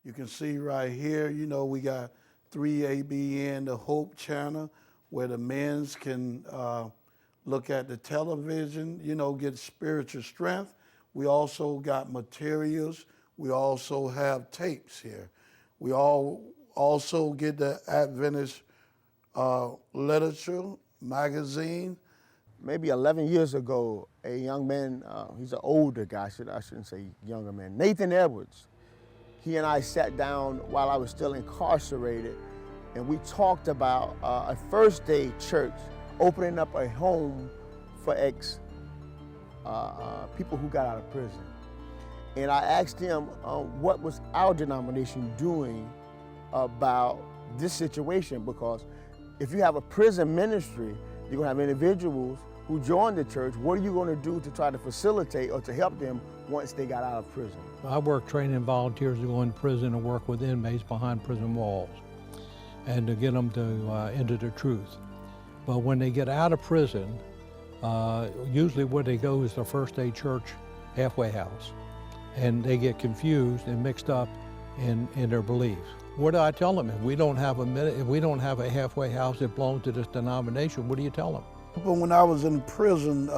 You can see right here, we got 3ABN, the Hope Channel, where the men's can look at the television, get spiritual strength. We also got materials. We also have tapes here. We also get the Adventist literature magazine. Maybe 11 years ago, a young man, he's an older guy, I shouldn't say younger man, Nathan Edwards. He and I sat down while I was still incarcerated, and we talked about a First Day church opening up a home for people who got out of prison. And I asked him what was our denomination doing about this situation, because if you have a prison ministry, you're gonna have individuals who join the church. What are you gonna do to try to facilitate or to help them once they got out of prison? I work training volunteers to go in prison and work with inmates behind prison walls and to get them to into the truth. But when they get out of prison, usually where they go is the First Day Church halfway house. And they get confused and mixed up in their beliefs. What do I tell them? If we don't have a halfway house that belongs to this denomination, what do you tell them? When I was in prison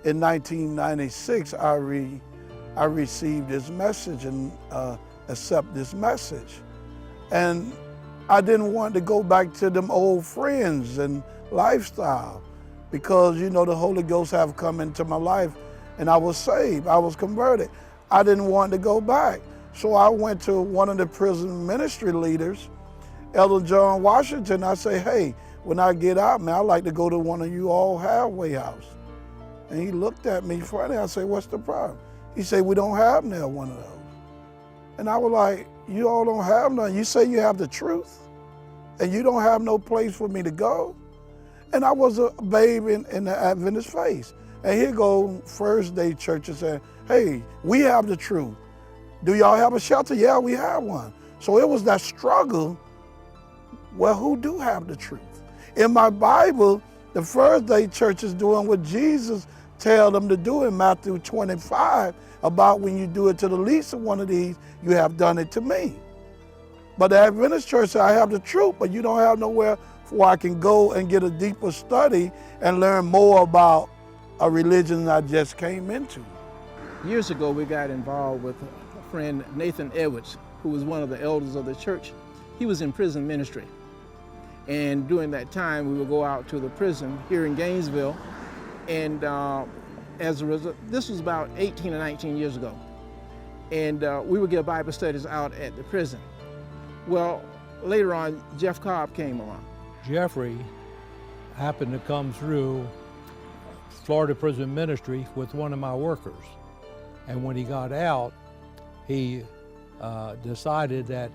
in 1996, I received this message and accept this message. And I didn't want to go back to them old friends and lifestyle because, the Holy Ghost have come into my life and I was saved, I was converted. I didn't want to go back. So I went to one of the prison ministry leaders, Elder John Washington. I say, hey, when I get out, man, I'd like to go to one of you all halfway house. And he looked at me funny. I said, what's the problem? He said, we don't have now one of those. And I was like, you all don't have none. You say you have the truth and you don't have no place for me to go. And I was a babe in the Adventist faith. And here go First Day Church and say, hey, we have the truth. Do y'all have a shelter? Yeah, we have one. So it was that struggle. Well, who do have the truth? In my Bible, the First Day Church is doing what Jesus tell them to do in Matthew 25 about when you do it to the least of one of these, you have done it to me. But the Adventist Church said, I have the truth, but you don't have nowhere where I can go and get a deeper study and learn more about a religion I just came into. Years ago, we got involved with a friend, Nathan Edwards, who was one of the elders of the church. He was in prison ministry. And during that time, we would go out to the prison here in Gainesville. And as a result, this was about 18 or 19 years ago. And we would get Bible studies out at the prison. Well, later on, Jeff Cobb came along. Jeffrey happened to come through Florida Prison Ministry with one of my workers. And when he got out, he decided that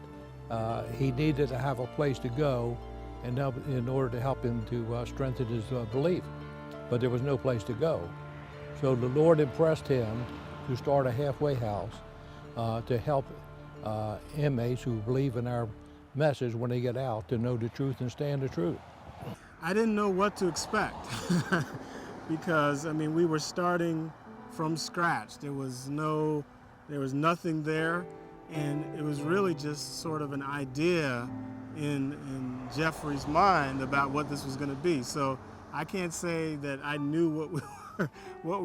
he needed to have a place to go in order to help him to strengthen his belief. But there was no place to go. So the Lord impressed him to start a halfway house to help inmates who believe in our message when they get out to know the truth and stand the truth. I didn't know what to expect because, we were starting from scratch. There was nothing there, and it was really just sort of an idea in Jeffrey's mind about what this was going to be. So I can't say that I knew what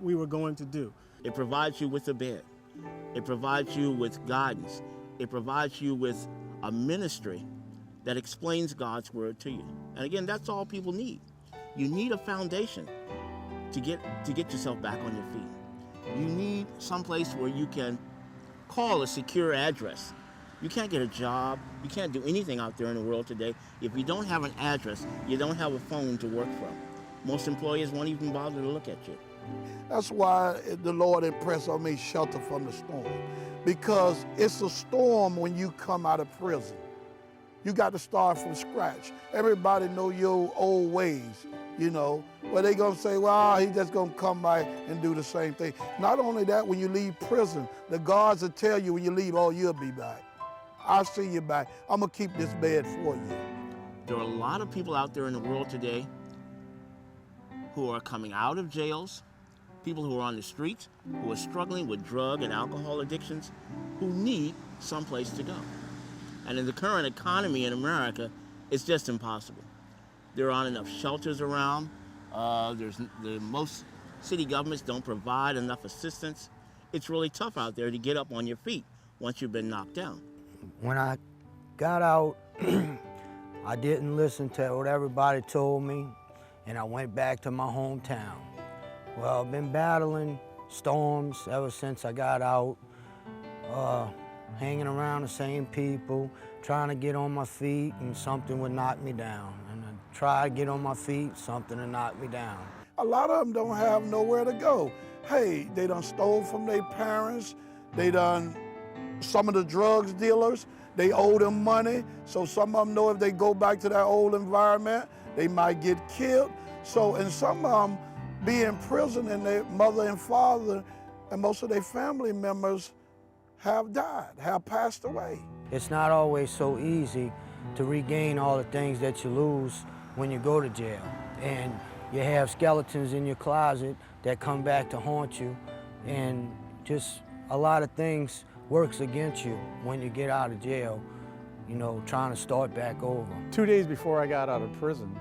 we were going to do. It provides you with a bed. It provides you with guidance. It provides you with a ministry that explains God's word to you. And again, that's all people need. You need a foundation to get yourself back on your feet. You need someplace where you can call a secure address. You can't get a job. You can't do anything out there in the world today if you don't have an address, you don't have a phone to work from. Most employers won't even bother to look at you. That's why the Lord impressed on me shelter from the storm. Because it's a storm when you come out of prison. You got to start from scratch. Everybody know your old ways, But they gonna say, well, he just gonna come by and do the same thing. Not only that, when you leave prison, the guards will tell you when you leave, oh, you'll be back. I'll see you back. I'm gonna keep this bed for you. There are a lot of people out there in the world today who are coming out of jails, people who are on the streets, who are struggling with drug and alcohol addictions, who need someplace to go. And in the current economy in America, it's just impossible. There aren't enough shelters around. Most city governments don't provide enough assistance. It's really tough out there to get up on your feet once you've been knocked down. When I got out, I didn't listen to what everybody told me, and I went back to my hometown. Well, I've been battling storms ever since I got out, hanging around the same people, trying to get on my feet, and something would knock me down. And I try to get on my feet, something would knock me down. A lot of them don't have nowhere to go. Hey, they done stole from their parents. Some of the drugs dealers, they owe them money. So some of them know if they go back to that old environment, they might get killed. And some of them be in prison, and their mother and father and most of their family members have died, have passed away. It's not always so easy to regain all the things that you lose when you go to jail. And you have skeletons in your closet that come back to haunt you, and just a lot of things works against you when you get out of jail, you know, trying to start back over. 2 days before I got out of prison,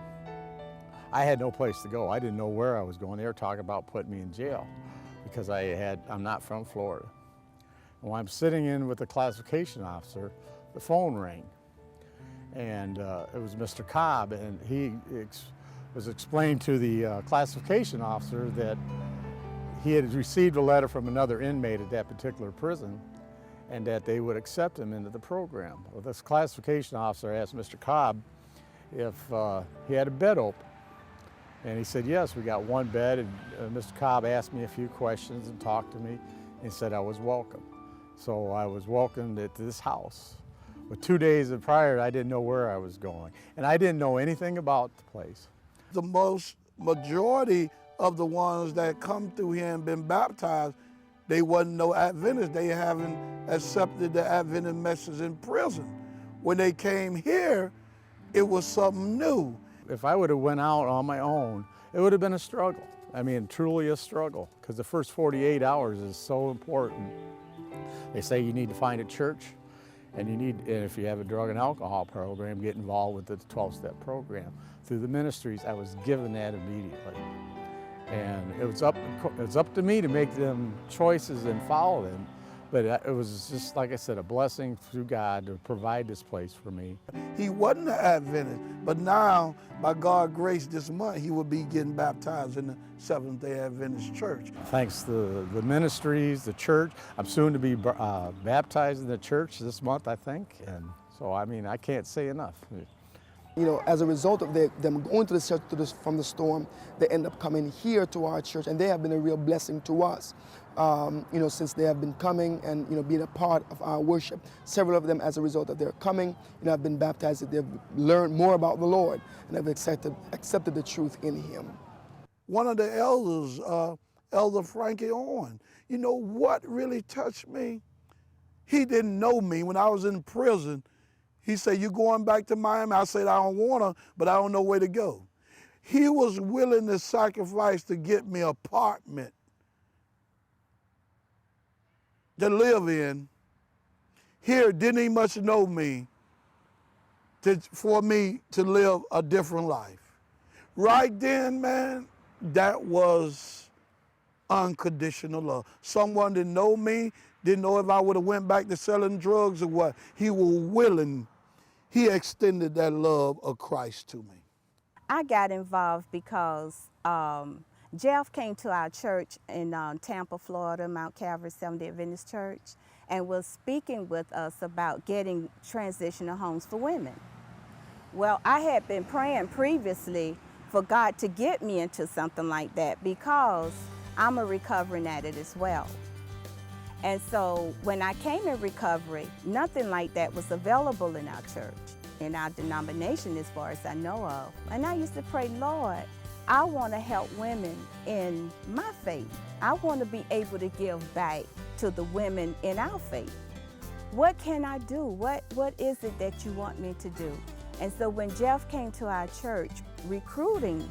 I had no place to go. I didn't know where I was going. They were talking about putting me in jail because I'm not from Florida. And when I'm sitting in with the classification officer, the phone rang. And it was Mr. Cobb, and he was explained to the classification officer that he had received a letter from another inmate at that particular prison, and that they would accept him into the program. Well, this classification officer asked Mr. Cobb if he had a bed open. And he said, yes, we got one bed. And Mr. Cobb asked me a few questions and talked to me and said I was welcome. So I was welcomed at this house. But 2 days prior, I didn't know where I was going. And I didn't know anything about the place. The majority of the ones that come through here and been baptized, they wasn't no Adventists. They haven't accepted the Adventist message in prison. When they came here, it was something new. If I would have went out on my own, it would have been a struggle. I mean, truly a struggle, because the first 48 hours is so important. They say you need to find a church, and if you have a drug and alcohol program, get involved with the 12-step program. Through the ministries, I was given that immediately. And it was up to me to make them choices and follow them. But it was just, like I said, a blessing through God to provide this place for me. He wasn't an Adventist, but now, by God's grace, this month, he will be getting baptized in the Seventh-day Adventist Church. Thanks to the ministries, the church. I'm soon to be baptized in the church this month, I think. And so, I mean, I can't say enough. You know, as a result of them going to the church from the storm, they end up coming here to our church, and they have been a real blessing to us. You know, since they have been coming and, you know, being a part of our worship. Several of them, as a result of their coming, you know, have been baptized. They've learned more about the Lord and have accepted the truth in Him. One of the elders, Elder Frankie Owen, you know what really touched me? He didn't know me when I was in prison. He said, "You going back to Miami?" I said, "I don't want to, but I don't know where to go." He was willing to sacrifice to get me an apartment to live in. Here, didn't he much know me for me to live a different life? Right then, man, that was unconditional love. Someone didn't know me, didn't know if I would have went back to selling drugs or what. He was willing. He extended that love of Christ to me. I got involved because Jeff came to our church in Tampa, Florida, Mount Calvary Seventh-day Adventist Church, and was speaking with us about getting transitional homes for women. Well, I had been praying previously for God to get me into something like that because I'm a recovering addict as well. And so when I came in recovery, nothing like that was available in our church, in our denomination as far as I know of. And I used to pray, Lord, I want to help women in my faith. I want to be able to give back to the women in our faith. What can I do? What is it that you want me to do? And so when Jeff came to our church recruiting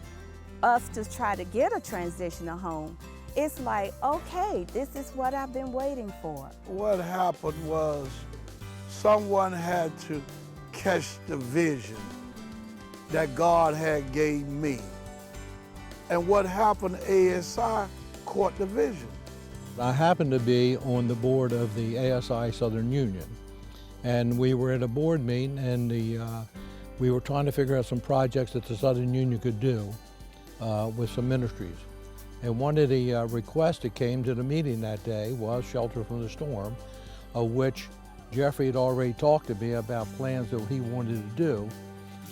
us to try to get a transitional home, it's like, okay, this is what I've been waiting for. What happened was someone had to catch the vision that God had gave me. And what happened, ASI caught the vision. I happened to be on the board of the ASI Southern Union, and we were at a board meeting, and we were trying to figure out some projects that the Southern Union could do with some ministries. And one of the requests that came to the meeting that day was Shelter from the Storm, of which Jeffrey had already talked to me about plans that he wanted to do.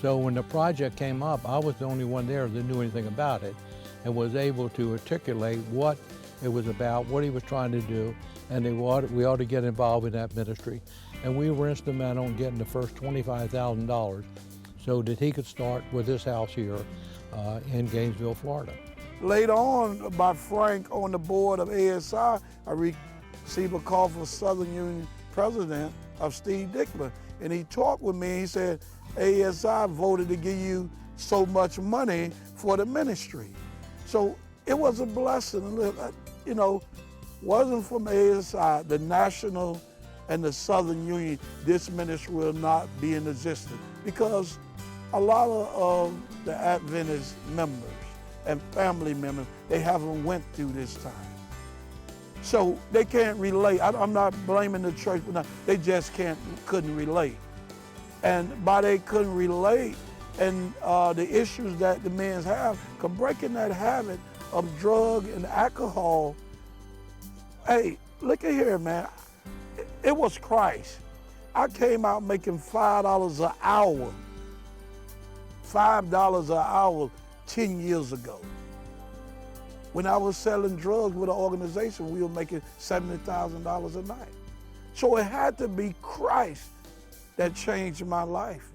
So when the project came up, I was the only one there that knew anything about it and was able to articulate what it was about, what he was trying to do, and we ought to get involved in that ministry. And we were instrumental in getting the first $25,000 so that he could start with this house here in Gainesville, Florida. Later on, by Frank on the board of ASI, I received a call from Southern Union President of Steve Dickman, and he talked with me. He said, ASI voted to give you so much money for the ministry. So it was a blessing. You know, wasn't from ASI, the National and the Southern Union, this ministry will not be in existence, because a lot of the Adventist members and family members, they haven't went through this time. So they can't relate. I'm not blaming the church, but they just couldn't relate. And by they couldn't relate, and the issues that the men have, cause breaking that habit of drug and alcohol, hey, look at here, man. It was Christ. I came out making $5 an hour. $5 an hour 10 years ago. When I was selling drugs with an organization, we were making $70,000 a night. So it had to be Christ that changed my life.